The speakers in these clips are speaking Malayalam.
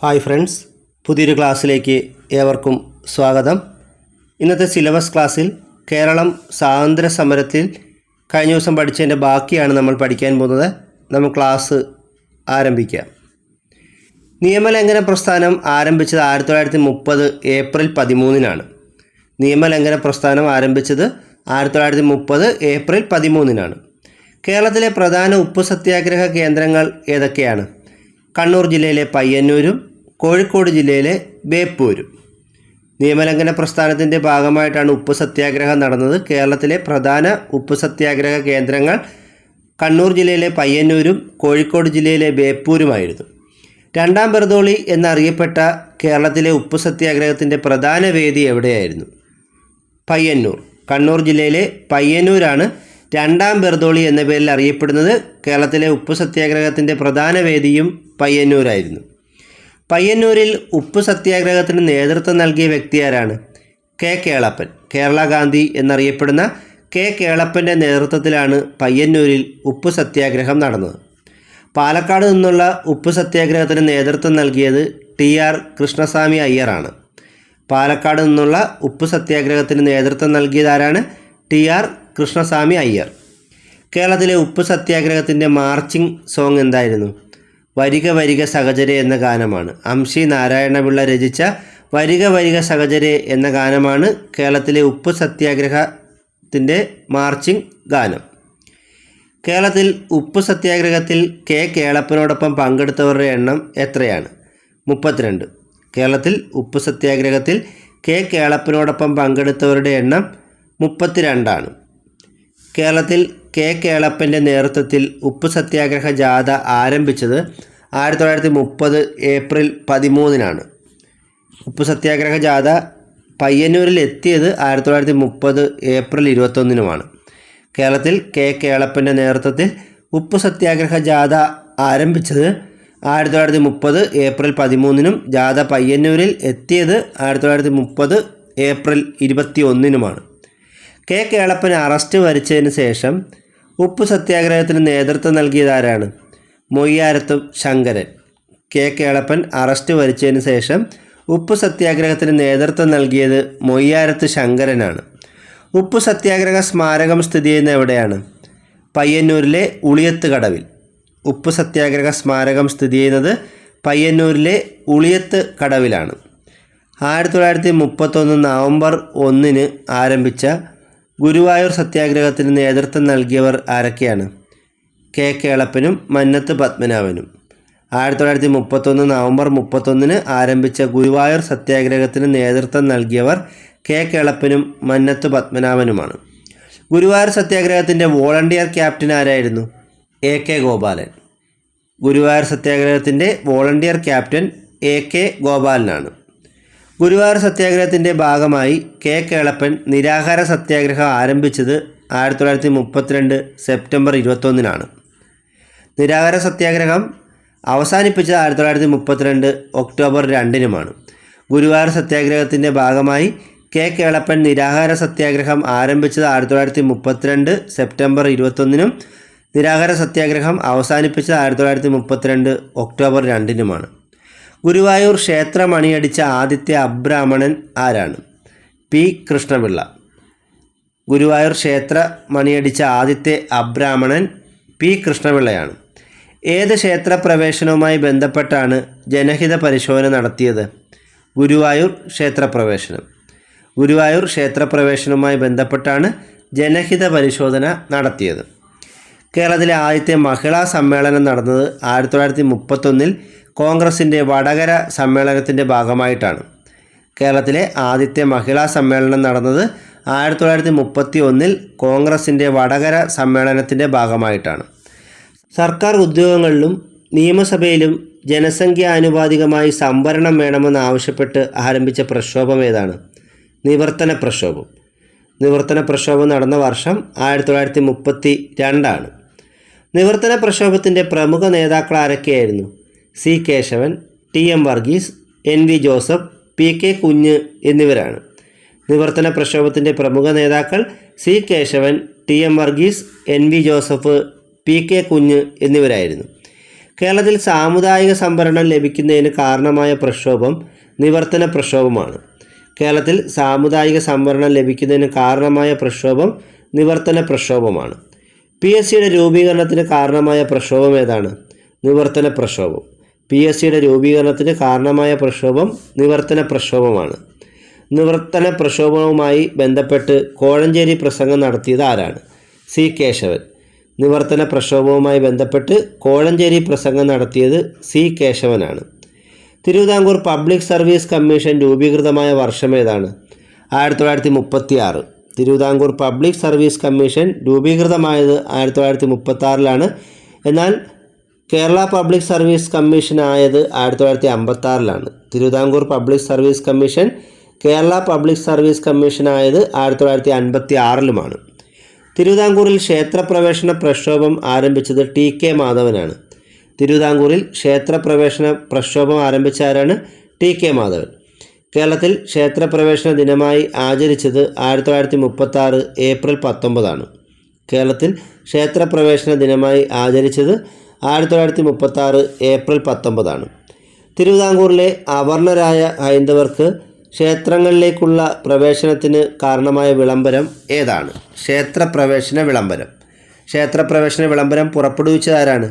ഹായ് ഫ്രണ്ട്സ്, പുതിയൊരു ക്ലാസ്സിലേക്ക് ഏവർക്കും സ്വാഗതം. ഇന്നത്തെ സിലബസ് ക്ലാസ്സിൽ കേരളം സ്വാതന്ത്ര്യ സമരത്തിൽ കഴിഞ്ഞ ദിവസം പഠിച്ചതിൻ്റെ ബാക്കിയാണ് നമ്മൾ പഠിക്കാൻ പോകുന്നത്. നമ്മൾ ക്ലാസ് ആരംഭിക്കാം. നിയമലംഘന പ്രസ്ഥാനം ആരംഭിച്ചത് 1930 ഏപ്രിൽ 13-നാണ്. നിയമലംഘന പ്രസ്ഥാനം ആരംഭിച്ചത് 1930 ഏപ്രിൽ 13-നാണ്. കേരളത്തിലെ പ്രധാന ഉപ്പ് സത്യാഗ്രഹ കേന്ദ്രങ്ങൾ ഏതൊക്കെയാണ്? കണ്ണൂർ ജില്ലയിലെ പയ്യന്നൂരും കോഴിക്കോട് ജില്ലയിലെ ബേപ്പൂരും. നിയമലംഘന പ്രസ്ഥാനത്തിൻ്റെ ഭാഗമായിട്ടാണ് ഉപ്പ് സത്യാഗ്രഹം നടന്നത്. കേരളത്തിലെ പ്രധാന ഉപ്പ് സത്യാഗ്രഹ കേന്ദ്രങ്ങൾ കണ്ണൂർ ജില്ലയിലെ പയ്യന്നൂരും കോഴിക്കോട് ജില്ലയിലെ ബേപ്പൂരുമായിരുന്നു. രണ്ടാം ബർദോളി എന്നറിയപ്പെട്ട കേരളത്തിലെ ഉപ്പ് സത്യാഗ്രഹത്തിൻ്റെ പ്രധാന വേദി എവിടെയായിരുന്നു? പയ്യന്നൂർ. കണ്ണൂർ ജില്ലയിലെ പയ്യന്നൂരാണ് രണ്ടാം ബർദോളി എന്ന പേരിൽ അറിയപ്പെടുന്നത്. കേരളത്തിലെ ഉപ്പ് സത്യാഗ്രഹത്തിൻ്റെ പ്രധാന വേദിയും പയ്യന്നൂരായിരുന്നു. പയ്യന്നൂരിൽ ഉപ്പ് സത്യാഗ്രഹത്തിന് നേതൃത്വം നൽകിയ വ്യക്തി ആരാണ്? കെ കേളപ്പൻ. കേരള ഗാന്ധി എന്നറിയപ്പെടുന്ന കെ കേളപ്പൻ്റെ നേതൃത്വത്തിലാണ് പയ്യന്നൂരിൽ ഉപ്പ് സത്യാഗ്രഹം നടന്നത്. പാലക്കാട് നിന്നുള്ള ഉപ്പ് സത്യാഗ്രഹത്തിന് നേതൃത്വം നൽകിയത് TR കൃഷ്ണസ്വാമി അയ്യറാണ്. പാലക്കാട് നിന്നുള്ള ഉപ്പ് സത്യാഗ്രഹത്തിന് നേതൃത്വം നൽകിയതാരാണ്? TR കൃഷ്ണസ്വാമി അയ്യർ. കേരളത്തിലെ ഉപ്പ് സത്യാഗ്രഹത്തിൻ്റെ മാർച്ചിങ് സോങ് എന്തായിരുന്നു? വരിക വരിക സഹചരെ എന്ന ഗാനമാണ്. അംശി നാരായണപിള്ള രചിച്ച വരിക വരിക സഹചരെ എന്ന ഗാനമാണ് കേരളത്തിലെ ഉപ്പ് സത്യാഗ്രഹത്തിൻ്റെ മാർച്ചിങ് ഗാനം. കേരളത്തിൽ ഉപ്പ് സത്യാഗ്രഹത്തിൽ കെ കേളപ്പനോടൊപ്പം പങ്കെടുത്തവരുടെ എണ്ണം എത്രയാണ്? 32. കേരളത്തിൽ ഉപ്പ് സത്യാഗ്രഹത്തിൽ കെ കേളപ്പനോടൊപ്പം പങ്കെടുത്തവരുടെ എണ്ണം 32 കേരളത്തിൽ കെ കേളപ്പൻ്റെ നേതൃത്വത്തിൽ ഉപ്പ് സത്യാഗ്രഹ ജാഥ ആരംഭിച്ചത് 1930 ഏപ്രിൽ 13-നാണ്. ഉപ്പ് സത്യാഗ്രഹ ജാഥ പയ്യന്നൂരിൽ എത്തിയത് 1930 ഏപ്രിൽ 21-നുമാണ്. കേരളത്തിൽ കെ കേളപ്പൻ്റെ നേതൃത്വത്തിൽ ഉപ്പ് സത്യാഗ്രഹ ജാഥ ആരംഭിച്ചത് 1930 ഏപ്രിൽ 13-നും ജാഥ പയ്യന്നൂരിൽ എത്തിയത് 1930 ഏപ്രിൽ 21-നുമാണ്. കെ കേളപ്പൻ അറസ്റ്റ് വരിച്ചതിന് ശേഷം ഉപ്പ് സത്യാഗ്രഹത്തിന് നേതൃത്വം നൽകിയതാരാണ്? മൊയ്യാരത്തും ശങ്കരൻ. കെ കേളപ്പൻ അറസ്റ്റ് വരിച്ചതിന് ശേഷം ഉപ്പ് സത്യാഗ്രഹത്തിന് നേതൃത്വം നൽകിയത് മൊയ്യാരത്ത് ശങ്കരനാണ്. ഉപ്പ് സത്യാഗ്രഹ സ്മാരകം സ്ഥിതി ചെയ്യുന്ന എവിടെയാണ്? പയ്യന്നൂരിലെ ഉളിയത്ത് കടവിൽ. ഉപ്പ് സത്യാഗ്രഹ സ്മാരകം സ്ഥിതി ചെയ്യുന്നത് പയ്യന്നൂരിലെ ഉളിയത്ത് കടവിലാണ്. 1931 നവംബർ 1-ന് ആരംഭിച്ച ഗുരുവായൂർ സത്യാഗ്രഹത്തിന് നേതൃത്വം നൽകിയവർ ആരൊക്കെയാണ്? കെ കേളപ്പനും മന്നത്ത് പത്മനാഭനും. 1931 നവംബർ 31-ന് ആരംഭിച്ച ഗുരുവായൂർ സത്യാഗ്രഹത്തിന് നേതൃത്വം നൽകിയവർ കെ കേളപ്പനും മന്നത്ത് പത്മനാഭനുമാണ്. ഗുരുവായൂർ സത്യാഗ്രഹത്തിൻ്റെ വോളണ്ടിയർ ക്യാപ്റ്റൻ ആരായിരുന്നു? AK ഗോപാലൻ. ഗുരുവായൂർ സത്യാഗ്രഹത്തിൻ്റെ വോളണ്ടിയർ ക്യാപ്റ്റൻ AK ഗോപാലനാണ്. ഗുരുവായൂർ സത്യാഗ്രഹത്തിൻ്റെ ഭാഗമായി കെ കേളപ്പൻ നിരാഹാര സത്യാഗ്രഹം ആരംഭിച്ചത് 1932 സെപ്റ്റംബർ 21-നാണ്. നിരാഹാര സത്യാഗ്രഹം അവസാനിപ്പിച്ചത് 1932 ഒക്ടോബർ 2-നുമാണ്. ഗുരുവായൂർ സത്യാഗ്രഹത്തിൻ്റെ ഭാഗമായി കെ കേളപ്പൻ നിരാഹാര സത്യാഗ്രഹം ആരംഭിച്ചത് 1932 സെപ്റ്റംബർ 21-നും നിരാഹാര സത്യാഗ്രഹം അവസാനിപ്പിച്ചത് 1932 ഒക്ടോബർ 2-നുമാണ്. ഗുരുവായൂർ ക്ഷേത്രം അണിയടിച്ച ആദ്യത്തെ അബ്രാഹ്മണൻ ആരാണ്? P കൃഷ്ണപിള്ള. ഗുരുവായൂർ ക്ഷേത്ര മണിയടിച്ച ആദ്യത്തെ അബ്രാഹ്മണൻ P കൃഷ്ണപിള്ളയാണ്. ഏത് ക്ഷേത്രപ്രവേശനവുമായി ബന്ധപ്പെട്ടാണ് ജനഹിത പരിശോധന നടത്തിയത്? ഗുരുവായൂർ ക്ഷേത്രപ്രവേശനം. ഗുരുവായൂർ ക്ഷേത്രപ്രവേശനവുമായി ബന്ധപ്പെട്ടാണ് ജനഹിത പരിശോധന നടത്തിയത്. കേരളത്തിലെ ആദ്യത്തെ മഹിളാ സമ്മേളനം നടന്നത് 1931-ൽ കോൺഗ്രസിൻ്റെ വടകര സമ്മേളനത്തിൻ്റെ ഭാഗമായിട്ടാണ്. കേരളത്തിലെ ആദ്യത്തെ മഹിളാ സമ്മേളനം നടന്നത് 1931-ൽ കോൺഗ്രസിൻ്റെ വടകര സമ്മേളനത്തിൻ്റെ ഭാഗമായിട്ടാണ്. സർക്കാർ ഉദ്യോഗങ്ങളിലും നിയമസഭയിലും ജനസംഖ്യാനുപാതികമായി സംവരണം വേണമെന്നാവശ്യപ്പെട്ട് ആരംഭിച്ച പ്രക്ഷോഭം ഏതാണ്? നിവർത്തന പ്രക്ഷോഭം. നിവർത്തന പ്രക്ഷോഭം നടന്ന വർഷം 1932 നിവർത്തന പ്രക്ഷോഭത്തിൻ്റെ പ്രമുഖ നേതാക്കൾ ആരൊക്കെയായിരുന്നു? C Kesavan, TM Varghese, NV Joseph, PK Kunju എന്നിവരാണ്. നിവർത്തന പ്രക്ഷോഭത്തിൻ്റെ പ്രമുഖ നേതാക്കൾ C Kesavan, TM Varghese, NV Joseph, PK Kunju എന്നിവരായിരുന്നു. കേരളത്തിൽ സാമുദായിക സംവരണം ലഭിക്കുന്നതിന് കാരണമായ പ്രക്ഷോഭം നിവർത്തന പ്രക്ഷോഭമാണ്. കേരളത്തിൽ സാമുദായിക സംവരണം ലഭിക്കുന്നതിന് കാരണമായ പ്രക്ഷോഭം നിവർത്തന പ്രക്ഷോഭമാണ്. PSCയുടെ രൂപീകരണത്തിന് കാരണമായ പ്രക്ഷോഭം ഏതാണ്? നിവർത്തന പ്രക്ഷോഭം. PSCയുടെ രൂപീകരണത്തിന് കാരണമായ പ്രക്ഷോഭം നിവർത്തന പ്രക്ഷോഭമാണ്. നിവർത്തന പ്രക്ഷോഭവുമായി ബന്ധപ്പെട്ട് കോഴഞ്ചേരി പ്രസംഗം നടത്തിയത് ആരാണ്? C. കേശവൻ. നിവർത്തന പ്രക്ഷോഭവുമായി ബന്ധപ്പെട്ട് കോഴഞ്ചേരി പ്രസംഗം നടത്തിയത് C. കേശവനാണ്. തിരുവിതാംകൂർ പബ്ലിക് സർവീസ് കമ്മീഷൻ രൂപീകൃതമായ വർഷം ഏതാണ്? 1936. തിരുവിതാംകൂർ പബ്ലിക് സർവീസ് കമ്മീഷൻ രൂപീകൃതമായത് 1936 എന്നാൽ കേരള പബ്ലിക് സർവീസ് കമ്മീഷൻ ആയത് 1956. Thiruvithamkoor public service commission Kerala public service commission ആയത് 1956. തിരുവിതാംകൂറിൽ ക്ഷേത്രപ്രവേശന പ്രക്ഷോഭം ആരംഭിച്ചത് T.K. മാധവനാണ്. തിരുവിതാംകൂറിൽ ക്ഷേത്രപ്രവേശന പ്രക്ഷോഭം ആരംഭിച്ച ആരാണ്? T.K. മാധവൻ. കേരളത്തിൽ ക്ഷേത്രപ്രവേശന ദിനമായി ആചരിച്ചത് 1936 ഏപ്രിൽ 19. കേരളത്തിൽ ക്ഷേത്രപ്രവേശന ദിനമായി ആചരിച്ചത് 1936 ഏപ്രിൽ 19. തിരുവിതാംകൂറിലെ അവർണരായ ഹൈന്ദവർക്ക് ക്ഷേത്രങ്ങളിലേക്കുള്ള പ്രവേശനത്തിന് കാരണമായ വിളംബരം ഏതാണ്? ക്ഷേത്രപ്രവേശന വിളംബരം. ക്ഷേത്രപ്രവേശന വിളംബരം പുറപ്പെടുവിച്ചത് ആരാണ്?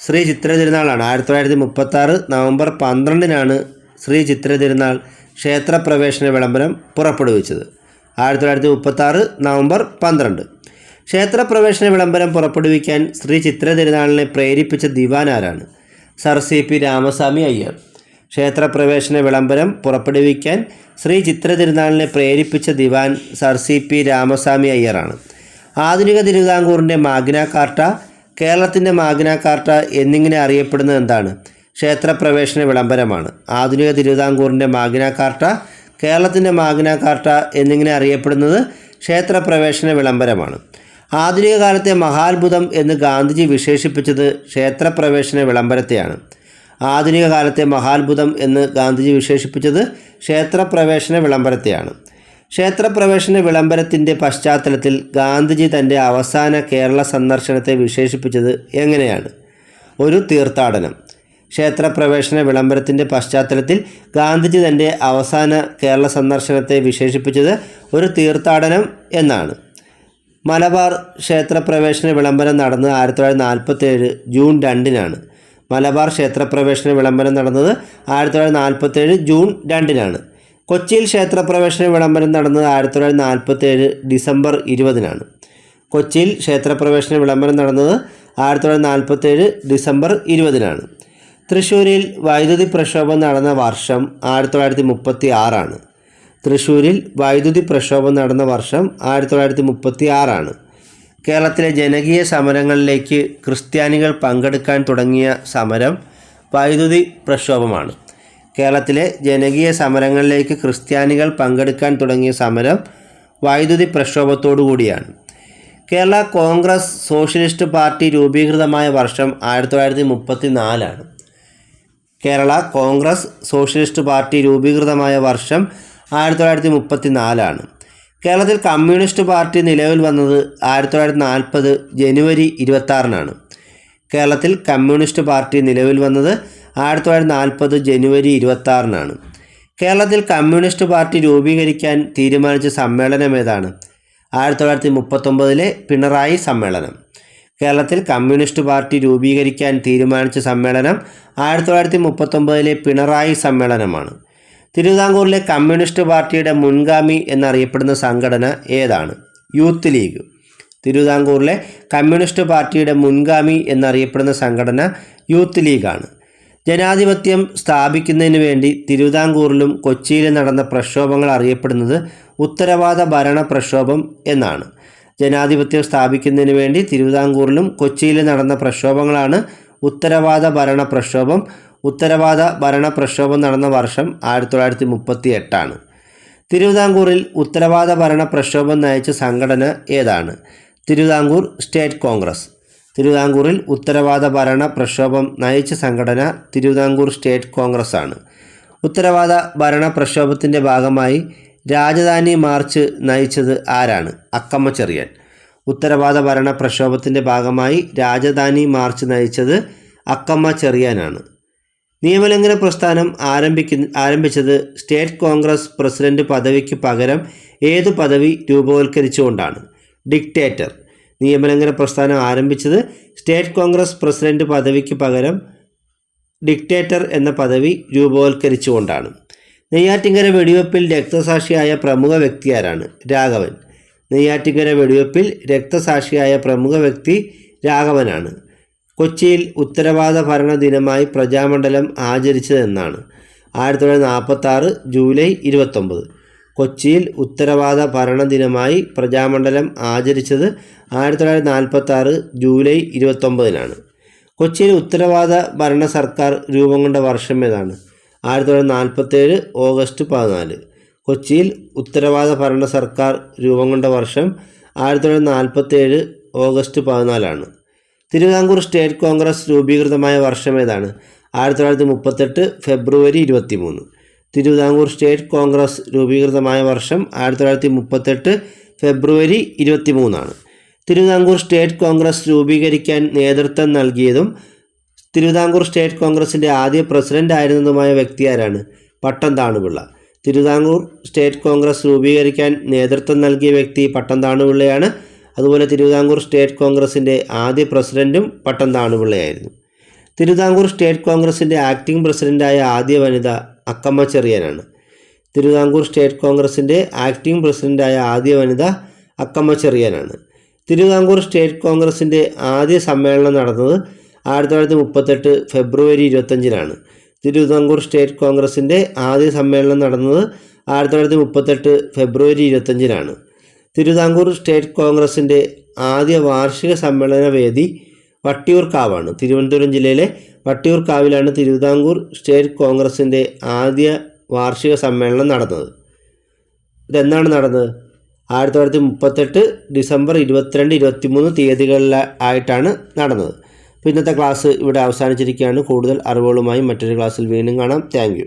ശ്രീ ചിത്ര തിരുനാളാണ്. 1936 നവംബർ 12 ശ്രീ ചിത്ര തിരുനാൾ ക്ഷേത്രപ്രവേശന വിളംബരം പുറപ്പെടുവിച്ചത്. 1936 നവംബർ 12. ക്ഷേത്രപ്രവേശന വിളംബരം പുറപ്പെടുവിക്കാൻ ശ്രീ ചിത്ര തിരുനാളിനെ പ്രേരിപ്പിച്ച ദിവാൻ ആരാണ്? Sir CP Ramaswami Iyer. ക്ഷേത്രപ്രവേശന വിളംബരം പുറപ്പെടുവിക്കാൻ ശ്രീ ചിത്ര തിരുനാളിനെ പ്രേരിപ്പിച്ച ദിവാൻ സർ CP രാമസ്വാമി അയ്യറാണ്. ആധുനിക തിരുവിതാംകൂറിൻ്റെ മാഗ്ന കാർട്ട, കേരളത്തിൻ്റെ മാഗ്ന കാർട്ട എന്നിങ്ങനെ അറിയപ്പെടുന്നത് എന്താണ്? ക്ഷേത്രപ്രവേശന വിളംബരമാണ്. ആധുനിക തിരുവിതാംകൂറിൻ്റെ മാഗ്ന കാർട്ട, കേരളത്തിൻ്റെ മാഗ്ന കാർട്ട എന്നിങ്ങനെ അറിയപ്പെടുന്നത് ക്ഷേത്രപ്രവേശന വിളംബരമാണ്. ആധുനിക കാലത്തെ മഹാത്ഭുതം എന്ന് ഗാന്ധിജി വിശേഷിപ്പിച്ചത് ക്ഷേത്രപ്രവേശന വിളംബരത്തെയാണ്. ആധുനിക കാലത്തെ മഹാത്ഭുതം എന്ന് ഗാന്ധിജി വിശേഷിപ്പിച്ചത് ക്ഷേത്രപ്രവേശന വിളംബരത്തെയാണ്. ക്ഷേത്രപ്രവേശന വിളംബരത്തിൻ്റെ പശ്ചാത്തലത്തിൽ ഗാന്ധിജി തൻ്റെ അവസാന കേരള സന്ദർശനത്തെ വിശേഷിപ്പിച്ചത് എങ്ങനെയാണ്? ഒരു തീർത്ഥാടനം. ക്ഷേത്രപ്രവേശന വിളംബരത്തിൻ്റെ പശ്ചാത്തലത്തിൽ ഗാന്ധിജി തൻ്റെ അവസാന കേരള സന്ദർശനത്തെ വിശേഷിപ്പിച്ചത് ഒരു തീർത്ഥാടനം എന്നാണ്. മലബാർ ക്ഷേത്രപ്രവേശന വിളംബരം നടന്നത് 1947 ജൂൺ 2. മലബാർ ക്ഷേത്രപ്രവേശന വിളംബരം നടന്നത് 1947 ജൂൺ 2. കൊച്ചിയിൽ ക്ഷേത്രപ്രവേശന വിളംബരം നടന്നത് 1947 ഡിസംബർ 20. കൊച്ചിയിൽ ക്ഷേത്രപ്രവേശന വിളംബരം നടന്നത് 1947 ഡിസംബർ 20. തൃശ്ശൂരിൽ വൈദ്യുതി പ്രക്ഷോഭം നടന്ന വർഷം 1936. തൃശ്ശൂരിൽ വൈദ്യുതി പ്രക്ഷോഭം നടന്ന വർഷം 1936. കേരളത്തിലെ ജനകീയ സമരങ്ങളിലേക്ക് ക്രിസ്ത്യാനികൾ പങ്കെടുക്കാൻ തുടങ്ങിയ സമരം വൈദ്യുതി പ്രക്ഷോഭമാണ്. കേരളത്തിലെ ജനകീയ സമരങ്ങളിലേക്ക് ക്രിസ്ത്യാനികൾ പങ്കെടുക്കാൻ തുടങ്ങിയ സമരം വൈദ്യുതി പ്രക്ഷോഭത്തോടു കൂടിയാണ്. കേരള കോൺഗ്രസ് സോഷ്യലിസ്റ്റ് പാർട്ടി രൂപീകൃതമായ വർഷം 1934. കേരള കോൺഗ്രസ് സോഷ്യലിസ്റ്റ് പാർട്ടി രൂപീകൃതമായ വർഷം 1934. കേരളത്തിൽ കമ്മ്യൂണിസ്റ്റ് പാർട്ടി നിലവിൽ വന്നത് 1940 ജനുവരി 26. കേരളത്തിൽ കമ്മ്യൂണിസ്റ്റ് പാർട്ടി നിലവിൽ വന്നത് 1940 ജനുവരി 26. കേരളത്തിൽ കമ്മ്യൂണിസ്റ്റ് പാർട്ടി രൂപീകരിക്കാൻ തീരുമാനിച്ച സമ്മേളനം ഏതാണ്? 1939 പിണറായി സമ്മേളനം. കേരളത്തിൽ കമ്മ്യൂണിസ്റ്റ് പാർട്ടി രൂപീകരിക്കാൻ തീരുമാനിച്ച സമ്മേളനം 1939 പിണറായി സമ്മേളനമാണ്. തിരുവിതാംകൂറിലെ കമ്മ്യൂണിസ്റ്റ് പാർട്ടിയുടെ മുൻഗാമി എന്നറിയപ്പെടുന്ന സംഘടന ഏതാണ്? Youth league. തിരുവിതാംകൂറിലെ കമ്മ്യൂണിസ്റ്റ് പാർട്ടിയുടെ മുൻഗാമി എന്നറിയപ്പെടുന്ന സംഘടന യൂത്ത് ലീഗാണ്. ജനാധിപത്യം സ്ഥാപിക്കുന്നതിന് വേണ്ടി തിരുവിതാംകൂറിലും കൊച്ചിയിലും നടന്ന പ്രക്ഷോഭങ്ങൾ അറിയപ്പെടുന്നത് ഉത്തരവാദ ഭരണ പ്രക്ഷോഭം എന്നാണ്. ജനാധിപത്യം സ്ഥാപിക്കുന്നതിന് വേണ്ടി തിരുവിതാംകൂറിലും കൊച്ചിയിലും നടന്ന പ്രക്ഷോഭങ്ങളാണ് ഉത്തരവാദ ഭരണ പ്രക്ഷോഭം. ഉത്തരവാദ ഭരണ പ്രക്ഷോഭം നടന്ന വർഷം 1938. തിരുവിതാംകൂറിൽ ഉത്തരവാദ ഭരണ പ്രക്ഷോഭം നയിച്ച സംഘടന ഏതാണ്? തിരുവിതാംകൂർ സ്റ്റേറ്റ് കോൺഗ്രസ്. തിരുവിതാംകൂറിൽ ഉത്തരവാദ ഭരണ പ്രക്ഷോഭം നയിച്ച സംഘടന തിരുവിതാംകൂർ സ്റ്റേറ്റ് കോൺഗ്രസ് ആണ്. ഉത്തരവാദ ഭരണ പ്രക്ഷോഭത്തിൻ്റെ ഭാഗമായി രാജധാനി മാർച്ച് നയിച്ചത് ആരാണ്? അക്കമ്മ ചെറിയാൻ. ഉത്തരവാദ ഭരണ പ്രക്ഷോഭത്തിൻ്റെ ഭാഗമായി രാജധാനി മാർച്ച് നയിച്ചത് അക്കമ്മ ചെറിയാനാണ്. നിയമലംഘന പ്രസ്ഥാനം ആരംഭിച്ചത് സ്റ്റേറ്റ് കോൺഗ്രസ് പ്രസിഡന്റ് പദവിക്ക് പകരം ഏതു പദവി രൂപവത്കരിച്ചുകൊണ്ടാണ്? ഡിക്റ്റേറ്റർ. നിയമലംഘന പ്രസ്ഥാനം ആരംഭിച്ചത് സ്റ്റേറ്റ് കോൺഗ്രസ് പ്രസിഡന്റ് പദവിക്ക് പകരം ഡിക്റ്റേറ്റർ എന്ന പദവി രൂപവത്കരിച്ചുകൊണ്ടാണ്. നെയ്യാറ്റിൻകര വെടിവെപ്പിൽ രക്തസാക്ഷിയായ പ്രമുഖ വ്യക്തി ആരാണ്? രാഘവൻ. നെയ്യാറ്റിൻകര വെടിവെപ്പിൽ രക്തസാക്ഷിയായ പ്രമുഖ വ്യക്തി രാഘവനാണ്. കൊച്ചിയിൽ ഉത്തരവാദ ഭരണ ദിനമായി പ്രജാമണ്ഡലം ആചരിച്ചത് എന്നാണ്? 1946 ജൂലൈ 29. കൊച്ചിയിൽ ഉത്തരവാദ ഭരണ ദിനമായി പ്രജാമണ്ഡലം ആചരിച്ചത് 1946 ജൂലൈ 29-നാണ്. കൊച്ചിയിൽ ഉത്തരവാദ ഭരണ സർക്കാർ രൂപം കൊണ്ട വർഷം ഏതാണ്? 1947 ഓഗസ്റ്റ് 14. കൊച്ചിയിൽ ഉത്തരവാദ ഭരണ സർക്കാർ രൂപം കൊണ്ട വർഷം 1947 ഓഗസ്റ്റ് 14-ആണ്. തിരുവിതാംകൂർ സ്റ്റേറ്റ് കോൺഗ്രസ് രൂപീകൃതമായ വർഷം ഏതാണ്? 1938 ഫെബ്രുവരി 23. തിരുവിതാംകൂർ സ്റ്റേറ്റ് കോൺഗ്രസ് രൂപീകൃതമായ വർഷം 1938 ഫെബ്രുവരി 23-ആണ്. തിരുവിതാംകൂർ സ്റ്റേറ്റ് കോൺഗ്രസ് രൂപീകരിക്കാൻ നേതൃത്വം നൽകിയതും തിരുവിതാംകൂർ സ്റ്റേറ്റ് കോൺഗ്രസിൻ്റെ ആദ്യ പ്രസിഡന്റ് ആയിരുന്നതുമായ വ്യക്തി ആരാണ്? പട്ടം താണുപിള്ള. തിരുവിതാംകൂർ സ്റ്റേറ്റ് കോൺഗ്രസ് രൂപീകരിക്കാൻ നേതൃത്വം നൽകിയ വ്യക്തി പട്ടം താണുപിള്ളയാണ്. അതുപോലെ തിരുവിതാംകൂർ സ്റ്റേറ്റ് കോൺഗ്രസിൻ്റെ ആദ്യ പ്രസിഡന്റും പട്ടം താണുപിള്ളയായിരുന്നു. തിരുവിതാംകൂർ സ്റ്റേറ്റ് കോൺഗ്രസിൻ്റെ ആക്ടിംഗ് പ്രസിഡന്റായ ആദ്യ വനിത അക്കമ്മ ചെറിയാനാണ്. തിരുവിതാംകൂർ സ്റ്റേറ്റ് കോൺഗ്രസിൻ്റെ ആക്ടിംഗ് പ്രസിഡന്റായ ആദ്യ വനിത അക്കമ്മ ചെറിയാനാണ്. തിരുവിതാംകൂർ സ്റ്റേറ്റ് കോൺഗ്രസിൻ്റെ ആദ്യ സമ്മേളനം നടന്നത് 1938 ഫെബ്രുവരി 25-നാണ്. തിരുവിതാംകൂർ സ്റ്റേറ്റ് കോൺഗ്രസിൻ്റെ ആദ്യ സമ്മേളനം നടന്നത് 1938 ഫെബ്രുവരി 25-നാണ്. തിരുവിതാംകൂർ സ്റ്റേറ്റ് കോൺഗ്രസിൻ്റെ ആദ്യ വാർഷിക സമ്മേളന വേദി വട്ടിയൂർക്കാവാണ്. തിരുവനന്തപുരം ജില്ലയിലെ വട്ടിയൂർക്കാവിലാണ് തിരുവിതാംകൂർ സ്റ്റേറ്റ് കോൺഗ്രസിൻ്റെ ആദ്യ വാർഷിക സമ്മേളനം നടന്നത്. ഇതെന്നാണ് നടന്നത്? 1938 ഡിസംബർ 22, 23 തീയതികളിലായിട്ടാണ് നടന്നത്. അപ്പോൾ ഇന്നത്തെ ക്ലാസ് ഇവിടെ അവസാനിച്ചിരിക്കുകയാണ്. കൂടുതൽ അറിവുകളുമായി മറ്റൊരു ക്ലാസ്സിൽ വീണ്ടും കാണാം. Thank you.